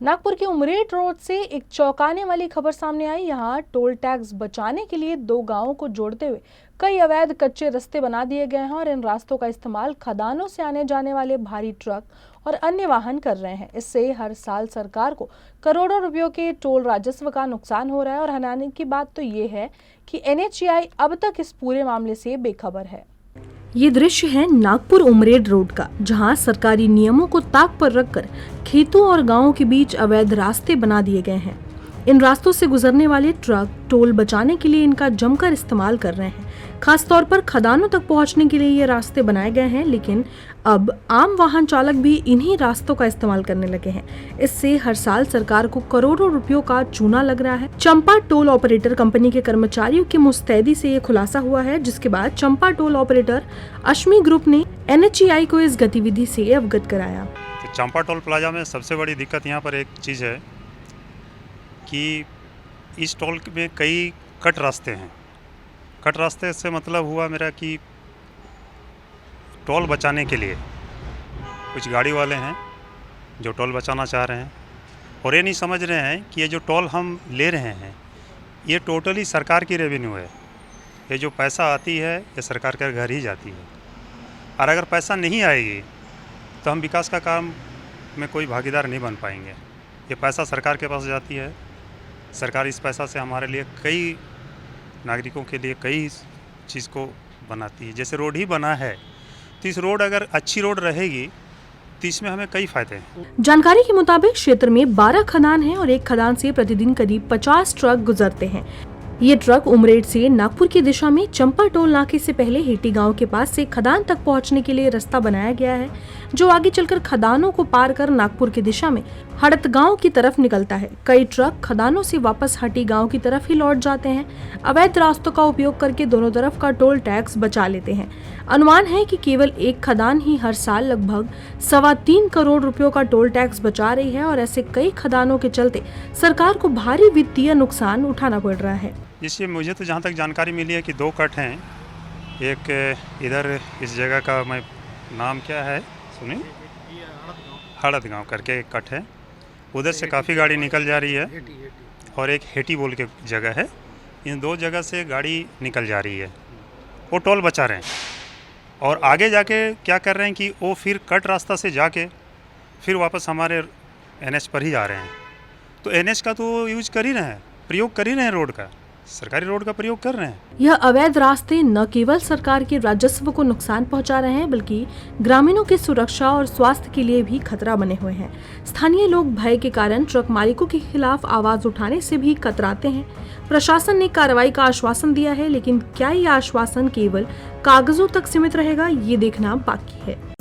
नागपुर के उमरेड रोड से एक चौंकाने वाली खबर सामने आई। यहां टोल टैक्स बचाने के लिए दो गांवों को जोड़ते हुए कई अवैध कच्चे रास्ते बना दिए गए हैं और इन रास्तों का इस्तेमाल खदानों से आने जाने वाले भारी ट्रक और अन्य वाहन कर रहे हैं। इससे हर साल सरकार को करोड़ों रुपयों के टोल राजस्व का नुकसान हो रहा है और हैरानी की बात तो ये है कि NHAI अब तक इस पूरे मामले से बेखबर है। ये दृश्य है नागपुर उमरेड रोड का, जहां सरकारी नियमों को ताक पर रखकर खेतों और गांवों के बीच अवैध रास्ते बना दिए गए हैं। इन रास्तों से गुजरने वाले ट्रक टोल बचाने के लिए इनका जमकर इस्तेमाल कर रहे हैं। खास तौर पर खदानों तक पहुंचने के लिए ये रास्ते बनाए गए हैं, लेकिन अब आम वाहन चालक भी इन्हीं रास्तों का इस्तेमाल करने लगे हैं। इससे हर साल सरकार को करोड़ों रुपयों का चूना लग रहा है। चंपा टोल ऑपरेटर कंपनी के कर्मचारियों की मुस्तैदी से ये खुलासा हुआ है, जिसके बाद चंपा टोल ऑपरेटर अश्मी ग्रुप ने NHAI को इस गतिविधि से अवगत कराया। तो चंपा टोल प्लाजा में सबसे बड़ी दिक्कत यहाँ पर एक चीज़ है कि इस टोल में कई कट रास्ते हैं। कट रास्ते से मतलब हुआ मेरा कि टोल बचाने के लिए कुछ गाड़ी वाले हैं जो टोल बचाना चाह रहे हैं और ये नहीं समझ रहे हैं कि ये जो टोल हम ले रहे हैं ये टोटली सरकार की रेवेन्यू है। ये जो पैसा आती है ये सरकार के घर ही जाती है, और अगर पैसा नहीं आएगी तो हम विकास का काम में कोई भागीदार नहीं बन पाएंगे। ये पैसा सरकार के पास जाती है, सरकार इस पैसा से हमारे लिए कई नागरिकों के लिए कई चीज़ को बनाती है। जैसे रोड ही बना है तो इस रोड अगर अच्छी रोड रहेगी तो इसमें हमें कई फायदे हैं। जानकारी के मुताबिक क्षेत्र में 12 खदान हैं और एक खदान से प्रतिदिन करीब 50 ट्रक गुजरते हैं। ये ट्रक उमरेड से नागपुर की दिशा में चंपा टोल नाके से पहले हेटी गांव के पास से खदान तक पहुंचने के लिए रास्ता बनाया गया है, जो आगे चलकर खदानों को पार कर नागपुर की दिशा में हड़त गांव की तरफ निकलता है। कई ट्रक खदानों से वापस हटी गांव की तरफ ही लौट जाते हैं। अवैध रास्तों का उपयोग करके दोनों तरफ का टोल टैक्स बचा लेते हैं। अनुमान है कि केवल एक खदान ही हर साल लगभग 3.25 करोड़ रुपयों का टोल टैक्स बचा रही है और ऐसे कई खदानों के चलते सरकार को भारी वित्तीय नुकसान उठाना पड़ रहा है। इससे मुझे तो जहाँ तक जानकारी मिली है कि 2 कट हैं। एक इधर इस जगह का मैं नाम क्या है सुनिए, हड़त गांव करके एक कट है, उधर से काफ़ी गाड़ी निकल जा रही है और एक हेटी बोल के जगह है। इन 2 जगह से गाड़ी निकल जा रही है, वो टोल बचा रहे हैं और आगे जाके क्या कर रहे हैं कि वो फिर कट रास्ता से जाके फिर वापस हमारे NH पर ही जा रहे हैं। तो NH का तो यूज कर ही रहे हैं, प्रयोग कर ही रहे हैं, रोड का सरकारी रोड का प्रयोग कर रहे हैं। यह अवैध रास्ते न केवल सरकार के राजस्व को नुकसान पहुंचा रहे हैं, बल्कि ग्रामीणों की सुरक्षा और स्वास्थ्य के लिए भी खतरा बने हुए हैं। स्थानीय लोग भय के कारण ट्रक मालिकों के खिलाफ आवाज उठाने से भी कतराते हैं। प्रशासन ने कार्रवाई का आश्वासन दिया है, लेकिन क्या ये आश्वासन केवल कागजों तक सीमित रहेगा, ये देखना बाकी है।